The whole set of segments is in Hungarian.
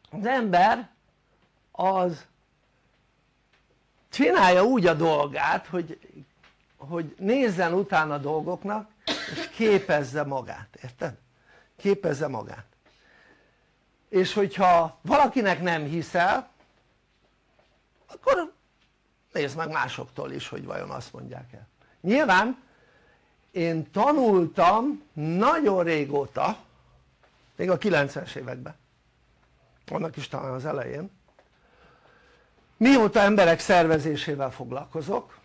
az ember az csinálja úgy a dolgát, hogy nézzen utána a dolgoknak és képezze magát, érted? Képezze magát. És hogyha valakinek nem hiszel, akkor nézd meg másoktól is, hogy vajon azt mondják el. Nyilván én tanultam nagyon régóta, még a 90-es években, annak is talán az elején, mióta emberek szervezésével foglalkozok,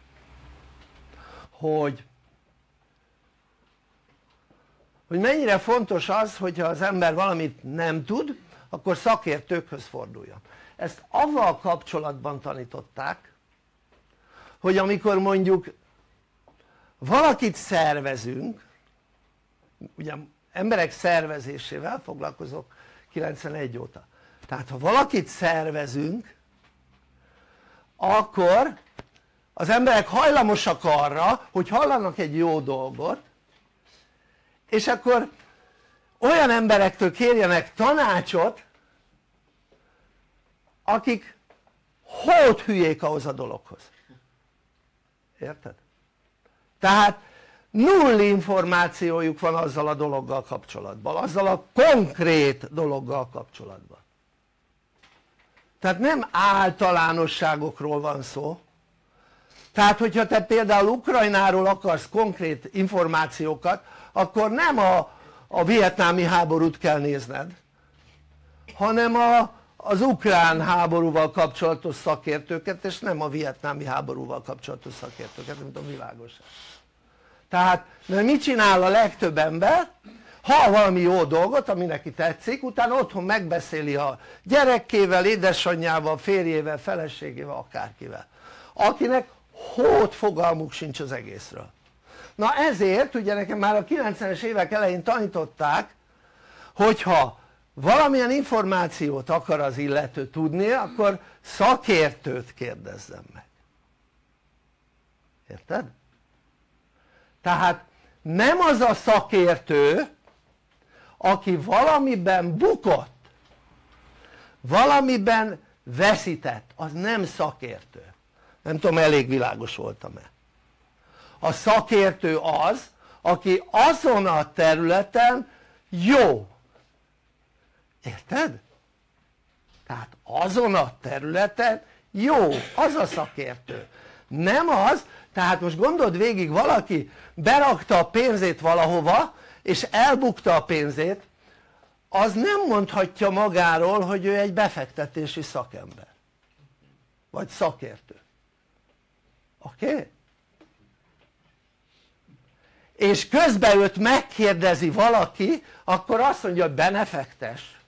hogy mennyire fontos az, hogyha az ember valamit nem tud, akkor szakértőkhöz forduljon. Ezt avval kapcsolatban tanították, hogy amikor mondjuk valakit szervezünk, ugye emberek szervezésével foglalkozok 91 óta, tehát ha valakit szervezünk, akkor az emberek hajlamosak arra, hogy hallanak egy jó dolgot, és akkor olyan emberektől kérjenek tanácsot, akik hóthülyék ahhoz a dologhoz. Érted? Tehát null információjuk van azzal a dologgal kapcsolatban, azzal a konkrét dologgal kapcsolatban. Tehát nem általánosságokról van szó. Tehát hogyha te például Ukrajnáról akarsz konkrét információkat, akkor nem a vietnámi háborút kell nézned, hanem az ukrán háborúval kapcsolatos szakértőket, és nem a vietnámi háborúval kapcsolatos szakértőket, nem tudom, világos. Tehát mert mit csinál a legtöbb ember? Ha valami jó dolgot, ami neki tetszik, utána otthon megbeszéli a gyerekével, édesanyjával, férjével, feleségével, akárkivel, akinek hót fogalmuk sincs az egészről. Na ezért ugye nekem már a 90-es évek elején tanították, hogyha valamilyen információt akar az illető tudni, akkor szakértőt kérdezzem meg. Érted? Tehát nem az a szakértő, aki valamiben bukott, valamiben veszített, az nem szakértő. Nem tudom, elég világos voltam-e. A szakértő az, aki azon a területen jó. Érted? Tehát azon a területen jó, az a szakértő. Nem az, tehát most gondold végig, valaki berakta a pénzét valahova, és elbukta a pénzét, az nem mondhatja magáról, hogy ő egy befektetési szakember. Vagy szakértő. Oké? Okay? És közben őt megkérdezi valaki, akkor azt mondja, hogy benefektes.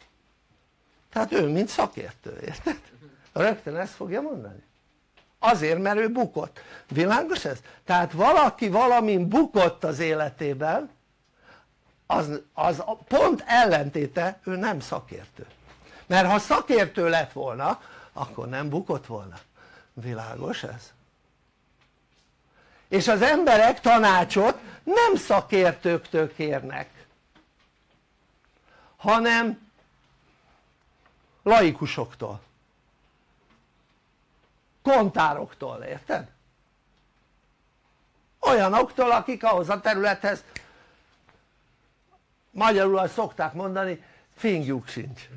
Tehát ő mint szakértő, érted? Rögtön ezt fogja mondani. Azért, mert ő bukott. Világos ez? Tehát valaki valamin bukott az életében, az pont ellentéte, ő nem szakértő. Mert ha szakértő lett volna, akkor nem bukott volna. Világos ez? És az emberek tanácsot nem szakértőktől kérnek, hanem laikusoktól, kontároktól, érted? Olyanoktól, akik ahhoz a területhez, magyarul azt szokták mondani, fingjuk sincs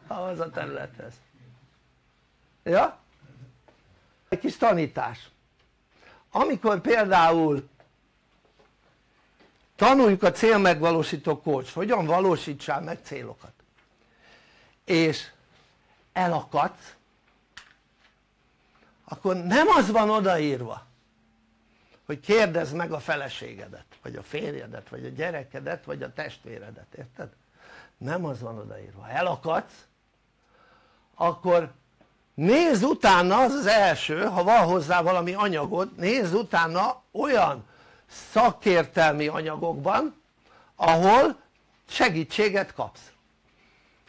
ahhoz a területhez. Ja? Egy kis tanítás. Amikor például tanuljuk a célmegvalósító coach, hogyan valósítsál meg célokat, és elakadsz, akkor nem az van odaírva, hogy kérdezd meg a feleségedet, vagy a férjedet, vagy a gyerekedet, vagy a testvéredet, érted? Nem az van odaírva. Ha elakadsz, akkor nézz utána, az az első, ha van hozzá valami anyagod, nézz utána olyan szakértelmi anyagokban, ahol segítséget kapsz.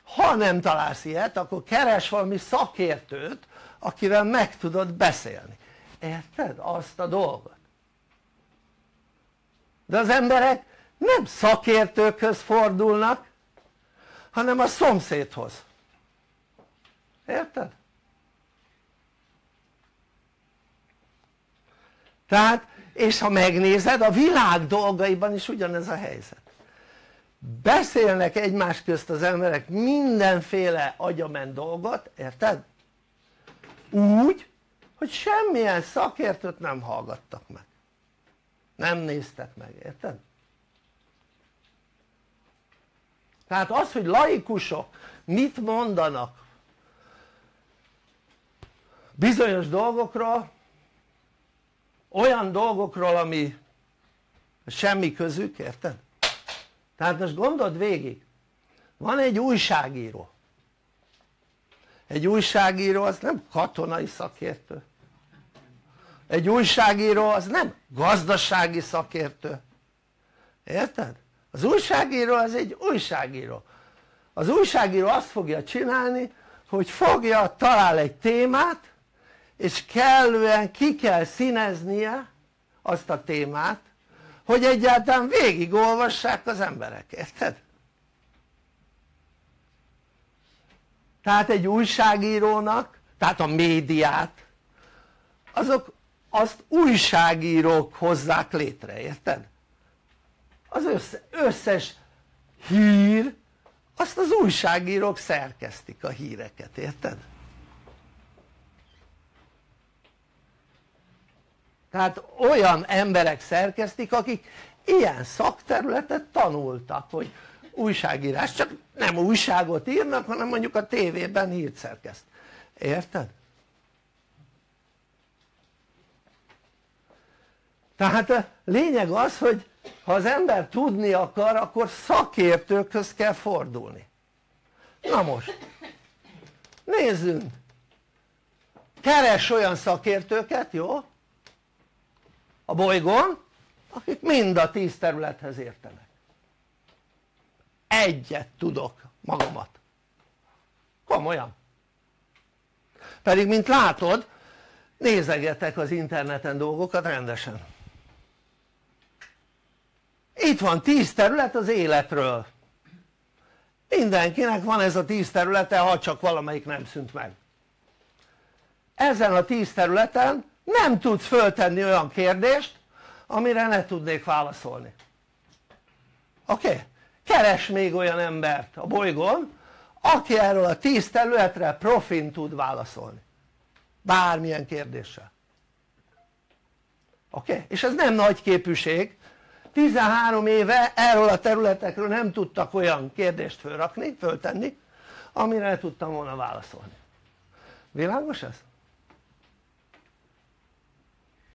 Ha nem találsz ilyet, akkor keres valami szakértőt, akivel meg tudod beszélni. Érted? Azt a dolgot. De az emberek nem szakértőkhöz fordulnak, hanem a szomszédhoz. érted? Tehát, és ha megnézed, a világ dolgaiban is ugyanez a helyzet. Beszélnek egymás közt az emberek mindenféle agyament dolgot, érted? Úgy, hogy semmilyen szakértőt nem hallgattak meg, nem néztek meg, érted? Tehát az, hogy laikusok mit mondanak bizonyos dolgokról, olyan dolgokról, ami semmi közük, érted? Tehát most gondold végig, van egy újságíró, az nem katonai szakértő, egy újságíró az nem gazdasági szakértő, érted? Az újságíró az egy újságíró. Az újságíró azt fogja csinálni, hogy talál egy témát, és kellően ki kell színeznie azt a témát, hogy egyáltalán végigolvassák az emberek, érted? Tehát egy újságírónak, tehát a médiát, azt újságírók hozzák létre, érted? Az összes hír, azt az újságírók szerkesztik a híreket, érted? Tehát olyan emberek szerkesztik, akik ilyen szakterületet tanultak, hogy újságírás, csak nem újságot írnak, hanem mondjuk a tévében hírt szerkeszt, érted? Tehát a lényeg az, hogy ha az ember tudni akar, akkor szakértőkhöz kell fordulni. Na most nézzünk, keres olyan szakértőket, jó? A bolygón, akik mind a 10 területhez értenek. Egyet tudok magamat, komolyan, pedig mint látod nézegetek az interneten dolgokat rendesen. Itt van 10 terület az életről, mindenkinek van ez a 10 területe, ha csak valamelyik nem szűnt meg. Ezen a 10 területen nem tudsz föltenni olyan kérdést amire ne tudnék válaszolni, oké? Keres még olyan embert a bolygón aki erről a 10 területre profin tud válaszolni bármilyen kérdéssel, oké? És ez nem nagy képűség, 13 éve erről a területekről nem tudtak olyan kérdést föltenni amire ne tudtam volna válaszolni. Világos ez?